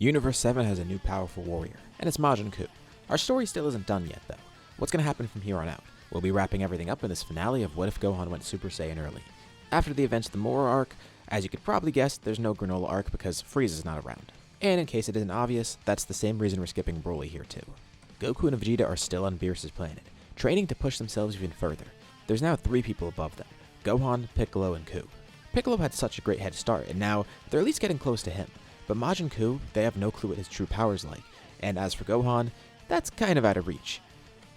Universe 7 has a new powerful warrior, and it's Majin Buu. Our story still isn't done yet, though. What's going to happen from here on out? We'll be wrapping everything up in this finale of What If Gohan Went Super Saiyan Early. After the events of the Mora arc, as you could probably guess, there's no Granola arc because Frieza's not around. And in case it isn't obvious, that's the same reason we're skipping Broly here too. Goku and Vegeta are still on Beerus's planet, training to push themselves even further. There's now 3 people above them, Gohan, Piccolo, and Buu. Piccolo had such a great head start, and now they're at least getting close to him. But Majin Buu, they have no clue what his true power's like, and as for Gohan, that's kind of out of reach.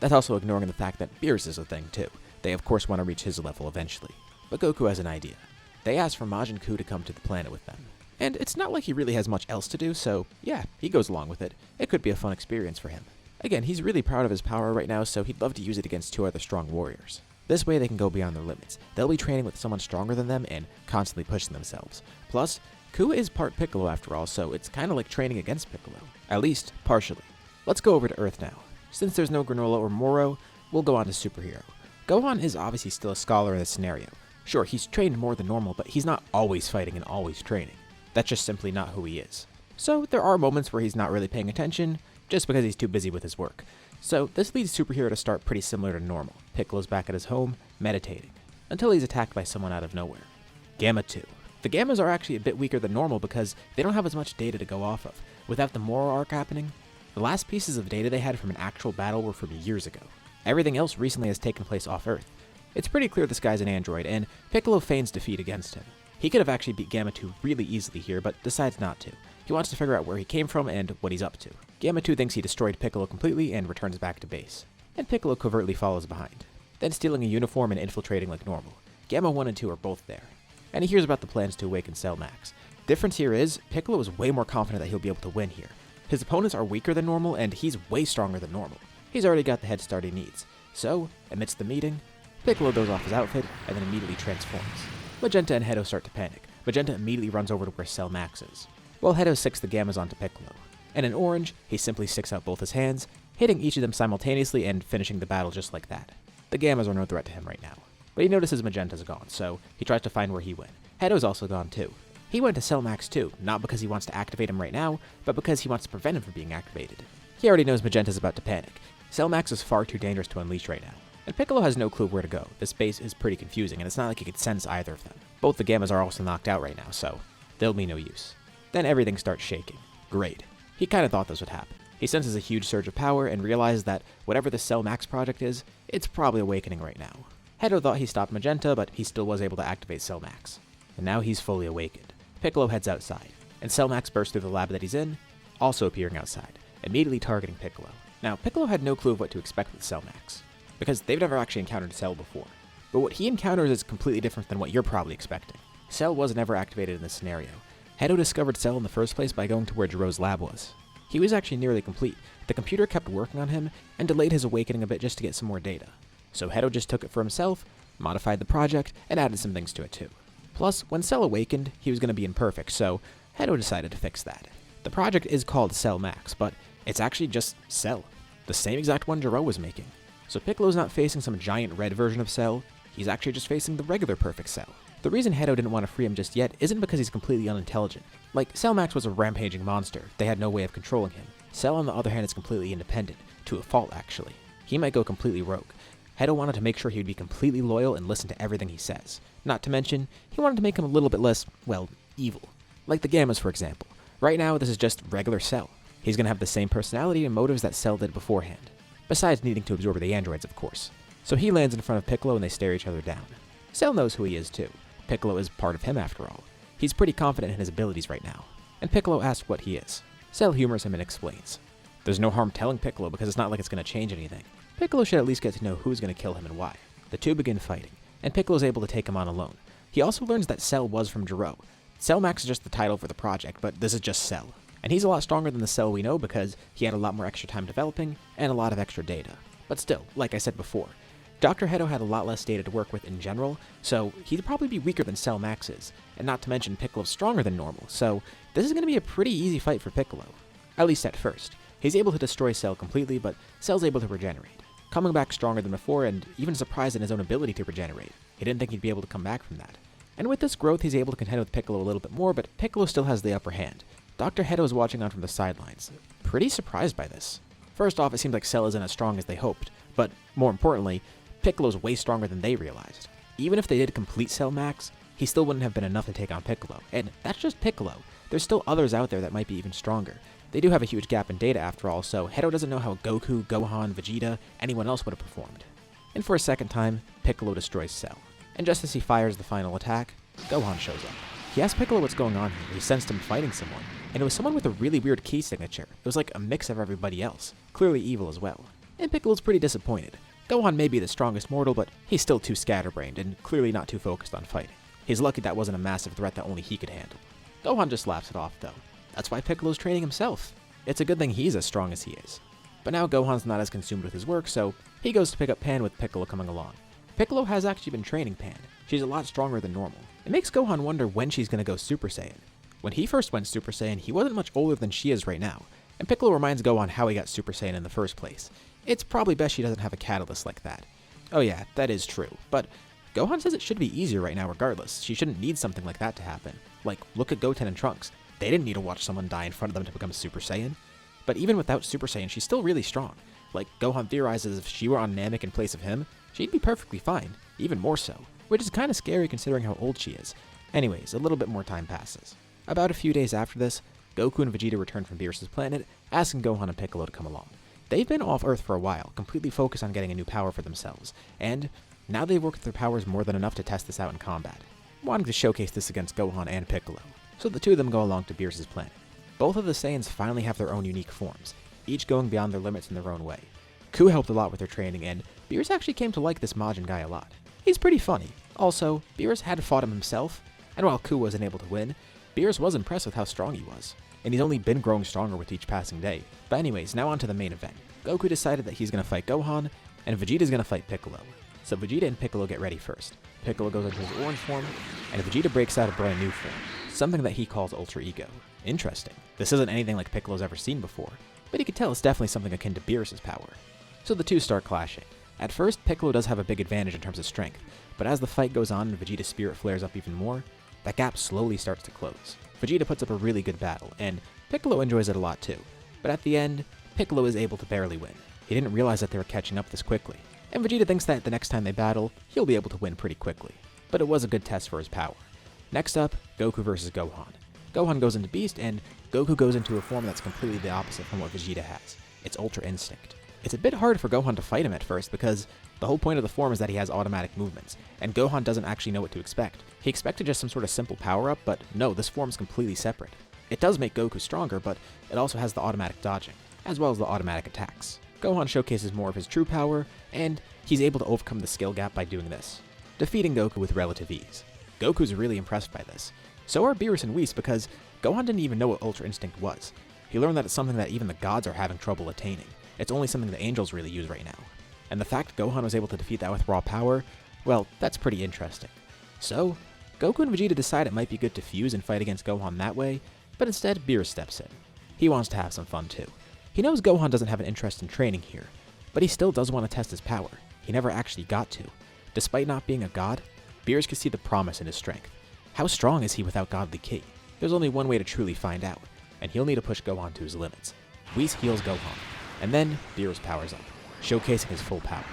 That's also ignoring the fact that Beerus is a thing too. They of course want to reach his level eventually. But Goku has an idea. They ask for Majin Buu to come to the planet with them. And it's not like he really has much else to do, so yeah, he goes along with it. It could be a fun experience for him. Again, he's really proud of his power right now, so he'd love to use it against 2 other strong warriors. This way they can go beyond their limits. They'll be training with someone stronger than them and constantly pushing themselves. Plus, Buu is part Piccolo after all, so it's kind of like training against Piccolo. At least, partially. Let's go over to Earth now. Since there's no Granola or Moro, we'll go on to Superhero. Gohan is obviously still a scholar in this scenario. Sure, he's trained more than normal, but he's not always fighting and always training. That's just simply not who he is. So there are moments where he's not really paying attention, just because he's too busy with his work. So this leads Superhero to start pretty similar to normal. Piccolo's back at his home, meditating, until he's attacked by someone out of nowhere. Gamma 2. The Gammas are actually a bit weaker than normal because they don't have as much data to go off of. Without the Moro arc happening, the last pieces of data they had from an actual battle were from years ago. Everything else recently has taken place off Earth. It's pretty clear this guy's an android, and Piccolo feigns defeat against him. He could have actually beat Gamma 2 really easily here, but decides not to. He wants to figure out where he came from and what he's up to. Gamma 2 thinks he destroyed Piccolo completely and returns back to base. And Piccolo covertly follows behind, then stealing a uniform and infiltrating like normal. Gamma 1 and 2 are both there, and he hears about the plans to awaken Cell Max. Difference here is, Piccolo is way more confident that he'll be able to win here. His opponents are weaker than normal, and he's way stronger than normal. He's already got the head start he needs. So, amidst the meeting, Piccolo throws off his outfit and then immediately transforms. Magenta and Hedo start to panic. Magenta immediately runs over to where Cell Max is, while Hedo sicks the Gammas onto Piccolo. And in orange, he simply sticks out both his hands, hitting each of them simultaneously and finishing the battle just like that. The Gammas are no threat to him right now, but he notices Magenta's gone, so he tries to find where he went. Hedo's also gone too. He went to Cell Max too, not because he wants to activate him right now, but because he wants to prevent him from being activated. He already knows Magenta's about to panic. Cell Max is far too dangerous to unleash right now. And Piccolo has no clue where to go. This base is pretty confusing, and it's not like he could sense either of them. Both the Gammas are also knocked out right now, so they'll be no use. Then everything starts shaking. Great. He kinda thought this would happen. He senses a huge surge of power and realizes that whatever the Cell Max project is, it's probably awakening right now. Hedo thought he stopped Magenta, but he still was able to activate Cell Max. And now he's fully awakened. Piccolo heads outside, and Cell Max bursts through the lab that he's in, also appearing outside, immediately targeting Piccolo. Now, Piccolo had no clue of what to expect with Cell Max, because they've never actually encountered Cell before. But what he encounters is completely different than what you're probably expecting. Cell was never activated in this scenario. Hedo discovered Cell in the first place by going to where Jiro's lab was. He was actually nearly complete. The computer kept working on him and delayed his awakening a bit just to get some more data. So Hedo just took it for himself, modified the project, and added some things to it too. Plus, when Cell awakened, he was going to be imperfect, so Hedo decided to fix that. The project is called Cell Max, but it's actually just Cell, the same exact one Jiro was making. So Piccolo's not facing some giant red version of Cell, he's actually just facing the regular perfect Cell. The reason Hedo didn't want to free him just yet isn't because he's completely unintelligent. Like, Cell Max was a rampaging monster, they had no way of controlling him. Cell, on the other hand, is completely independent, to a fault actually. He might go completely rogue. Hedo wanted to make sure he would be completely loyal and listen to everything he says. Not to mention, he wanted to make him a little bit less, well, evil. Like the Gammas, for example. Right now, this is just regular Cell. He's gonna have the same personality and motives that Cell did beforehand. Besides needing to absorb the androids, of course. So he lands in front of Piccolo and they stare each other down. Cell knows who he is too. Piccolo is part of him after all. He's pretty confident in his abilities right now. And Piccolo asks what he is. Cell humors him and explains. There's no harm telling Piccolo because it's not like it's gonna change anything. Piccolo should at least get to know who's gonna kill him and why. The two begin fighting, and Piccolo's able to take him on alone. He also learns that Cell was from Jiro. Cell Max is just the title for the project, but this is just Cell. And he's a lot stronger than the Cell we know because he had a lot more extra time developing and a lot of extra data. But still, like I said before, Dr. Hedo had a lot less data to work with in general, so he'd probably be weaker than Cell Max is, and not to mention Piccolo's stronger than normal, so this is going to be a pretty easy fight for Piccolo. At least at first. He's able to destroy Cell completely, but Cell's able to regenerate, coming back stronger than before and even surprised in his own ability to regenerate. He didn't think he'd be able to come back from that. And with this growth, he's able to contend with Piccolo a little bit more, but Piccolo still has the upper hand. Dr. Hedo is watching on from the sidelines, pretty surprised by this. First off, it seems like Cell isn't as strong as they hoped, but more importantly, Piccolo's way stronger than they realized. Even if they did complete Cell Max, he still wouldn't have been enough to take on Piccolo, and that's just Piccolo. There's still others out there that might be even stronger. They do have a huge gap in data after all, so Hedo doesn't know how Goku, Gohan, Vegeta, anyone else would have performed. And for a second time, Piccolo destroys Cell. And just as he fires the final attack, Gohan shows up. He asks Piccolo what's going on here. He sensed him fighting someone, and it was someone with a really weird key signature. It was like a mix of everybody else, clearly evil as well. And Piccolo's pretty disappointed. Gohan may be the strongest mortal, but he's still too scatterbrained and clearly not too focused on fighting. He's lucky that wasn't a massive threat that only he could handle. Gohan just laughs it off though. That's why Piccolo's training himself. It's a good thing he's as strong as he is. But now Gohan's not as consumed with his work, so he goes to pick up Pan with Piccolo coming along. Piccolo has actually been training Pan. She's a lot stronger than normal. It makes Gohan wonder when she's going to go Super Saiyan. When he first went Super Saiyan, he wasn't much older than she is right now, and Piccolo reminds Gohan how he got Super Saiyan in the first place. It's probably best she doesn't have a catalyst like that. Oh yeah, that is true, but Gohan says it should be easier right now regardless. She shouldn't need something like that to happen. Like, look at Goten and Trunks. They didn't need to watch someone die in front of them to become Super Saiyan. But even without Super Saiyan, she's still really strong. Like, Gohan theorizes if she were on Namek in place of him, she'd be perfectly fine, even more so, which is kinda scary considering how old she is. Anyways, a little bit more time passes. About a few days after this, Goku and Vegeta return from Beerus' planet, asking Gohan and Piccolo to come along. They've been off Earth for a while, completely focused on getting a new power for themselves, and now they've worked their powers more than enough to test this out in combat, wanting to showcase this against Gohan and Piccolo. So the two of them go along to Beerus' planet. Both of the Saiyans finally have their own unique forms, each going beyond their limits in their own way. Ku helped a lot with their training, and Beerus actually came to like this Majin guy a lot. He's pretty funny. Also, Beerus had fought him himself, and while Ku wasn't able to win, Beerus was impressed with how strong he was. And he's only been growing stronger with each passing day. But anyways, now on to the main event. Goku decided that he's going to fight Gohan, and Vegeta's going to fight Piccolo. So Vegeta and Piccolo get ready first. Piccolo goes into his orange form, and Vegeta breaks out a brand new form, something that he calls Ultra Ego. Interesting. This isn't anything like Piccolo's ever seen before, but you can tell it's definitely something akin to Beerus' power. So the two start clashing. At first, Piccolo does have a big advantage in terms of strength, but as the fight goes on and Vegeta's spirit flares up even more, that gap slowly starts to close. Vegeta puts up a really good battle, and Piccolo enjoys it a lot too. But at the end, Piccolo is able to barely win. He didn't realize that they were catching up this quickly, and Vegeta thinks that the next time they battle, he'll be able to win pretty quickly. But it was a good test for his power. Next up, Goku versus Gohan. Gohan goes into Beast, and Goku goes into a form that's completely the opposite from what Vegeta has. It's Ultra Instinct. It's a bit hard for Gohan to fight him at first because the whole point of the form is that he has automatic movements, and Gohan doesn't actually know what to expect. He expected just some sort of simple power-up, but no, this form's completely separate. It does make Goku stronger, but it also has the automatic dodging, as well as the automatic attacks. Gohan showcases more of his true power, and he's able to overcome the skill gap by doing this, defeating Goku with relative ease. Goku's really impressed by this. So are Beerus and Whis because Gohan didn't even know what Ultra Instinct was. He learned that it's something that even the gods are having trouble attaining. It's only something the angels really use right now. And the fact Gohan was able to defeat that with raw power, well, that's pretty interesting. So, Goku and Vegeta decide it might be good to fuse and fight against Gohan that way, but instead Beerus steps in. He wants to have some fun too. He knows Gohan doesn't have an interest in training here, but he still does want to test his power. He never actually got to. Despite not being a god, Beerus could see the promise in his strength. How strong is he without godly ki? There's only one way to truly find out, and he'll need to push Gohan to his limits. Whis heals Gohan, and then Beerus powers up, showcasing his full power.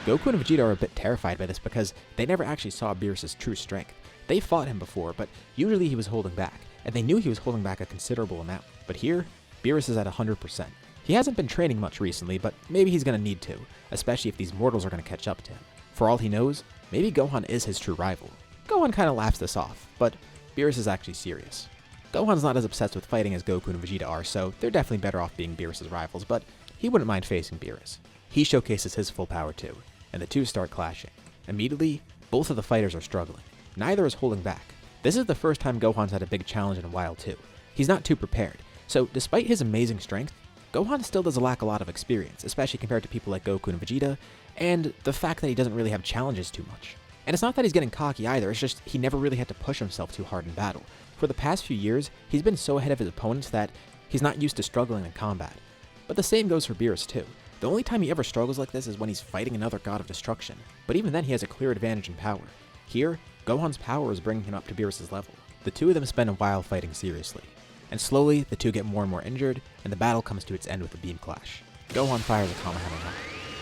Goku and Vegeta are a bit terrified by this because they never actually saw Beerus' true strength. They fought him before, but usually he was holding back, and they knew he was holding back a considerable amount. But here, Beerus is at 100%. He hasn't been training much recently, but maybe he's going to need to, especially if these mortals are going to catch up to him. For all he knows, maybe Gohan is his true rival. Gohan kind of laughs this off, but Beerus is actually serious. Gohan's not as obsessed with fighting as Goku and Vegeta are, so they're definitely better off being Beerus' rivals, but he wouldn't mind facing Beerus. He showcases his full power too, and the two start clashing. Immediately, both of the fighters are struggling. Neither is holding back. This is the first time Gohan's had a big challenge in a while too. He's not too prepared, so despite his amazing strength, Gohan still does lack a lot of experience, especially compared to people like Goku and Vegeta, and the fact that he doesn't really have challenges too much. And it's not that he's getting cocky either, it's just he never really had to push himself too hard in battle. For the past few years, he's been so ahead of his opponents that he's not used to struggling in combat. But the same goes for Beerus too. The only time he ever struggles like this is when he's fighting another god of destruction, but even then he has a clear advantage in power. Here, Gohan's power is bringing him up to Beerus' level. The two of them spend a while fighting seriously. and slowly the two get more and more injured, and the battle comes to its end with a beam clash. Gohan fires a Kamehameha,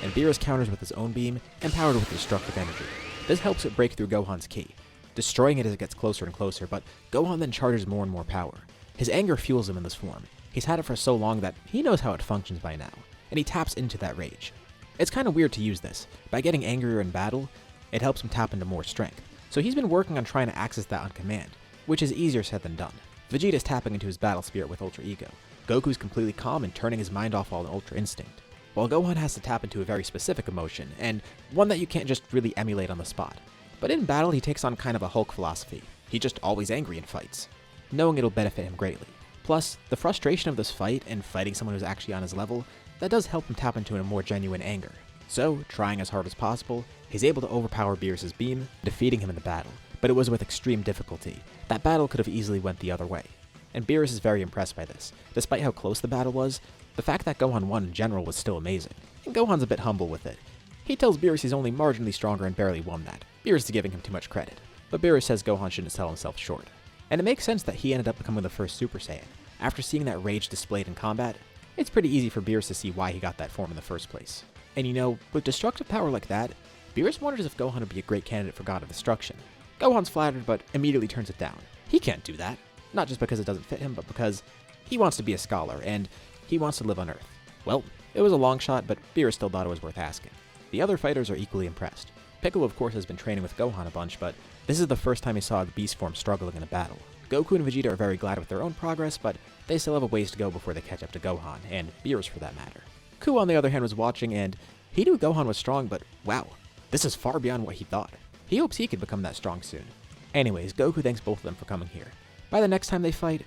and Beerus counters with his own beam, empowered with destructive energy. This helps it break through Gohan's ki, destroying it as it gets closer and closer, but Gohan then charges more and more power. His anger fuels him in this form. He's had it for so long that he knows how it functions by now, and he taps into that rage. It's kind of weird to use this. By getting angrier in battle, it helps him tap into more strength. So he's been working on trying to access that on command, which is easier said than done. Vegeta's tapping into his battle spirit with Ultra Ego. Goku's completely calm and turning his mind off all Ultra Instinct, while Gohan has to tap into a very specific emotion, and one that you can't just really emulate on the spot. But in battle, he takes on kind of a Hulk philosophy. He's just always angry in fights, knowing it'll benefit him greatly. Plus, the frustration of this fight and fighting someone who's actually on his level, that does help him tap into a more genuine anger. So, trying as hard as possible, he's able to overpower Beerus' beam, defeating him in the battle. But it was with extreme difficulty. That battle could have easily went the other way. And Beerus is very impressed by this. Despite how close the battle was, the fact that Gohan won in general was still amazing. And Gohan's a bit humble with it. He tells Beerus he's only marginally stronger and barely won that. Beerus is giving him too much credit. But Beerus says Gohan shouldn't sell himself short. And it makes sense that he ended up becoming the first Super Saiyan. After seeing that rage displayed in combat, it's pretty easy for Beerus to see why he got that form in the first place. And you know, with destructive power like that, Beerus wonders if Gohan would be a great candidate for God of Destruction. Gohan's flattered, but immediately turns it down. He can't do that. Not just because it doesn't fit him, but because he wants to be a scholar, and he wants to live on Earth. Well, it was a long shot, but Beerus still thought it was worth asking. The other fighters are equally impressed. Piccolo, of course, has been training with Gohan a bunch, but this is the first time he saw the beast form struggling in a battle. Goku and Vegeta are very glad with their own progress, but they still have a ways to go before they catch up to Gohan, and Beerus for that matter. Ku, on the other hand, was watching, and he knew Gohan was strong, but wow, this is far beyond what he thought. He hopes he could become that strong soon. Anyways, Goku thanks both of them for coming here. By the next time they fight,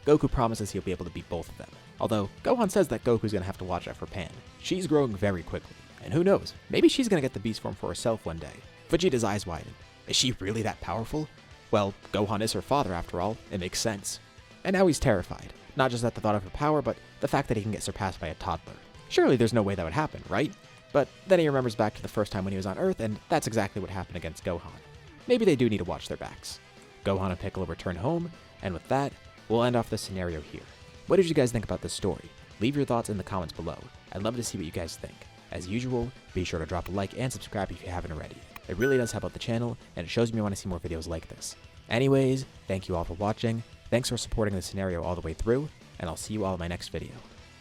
Goku promises he'll be able to beat both of them. Although, Gohan says that Goku's gonna have to watch out for Pan. She's growing very quickly, and who knows, maybe she's gonna get the beast form for herself one day. Vegeta's eyes widen. Is she really that powerful? Well, Gohan is her father after all, it makes sense. And now he's terrified, not just at the thought of her power, but the fact that he can get surpassed by a toddler. Surely there's no way that would happen, right? But then he remembers back to the first time when he was on Earth, and that's exactly what happened against Gohan. Maybe they do need to watch their backs. Gohan and Piccolo return home, and with that, we'll end off this scenario here. What did you guys think about this story? Leave your thoughts in the comments below. I'd love to see what you guys think. As usual, be sure to drop a like and subscribe if you haven't already. It really does help out the channel, and it shows me you want to see more videos like this. Anyways, thank you all for watching, thanks for supporting the scenario all the way through, and I'll see you all in my next video.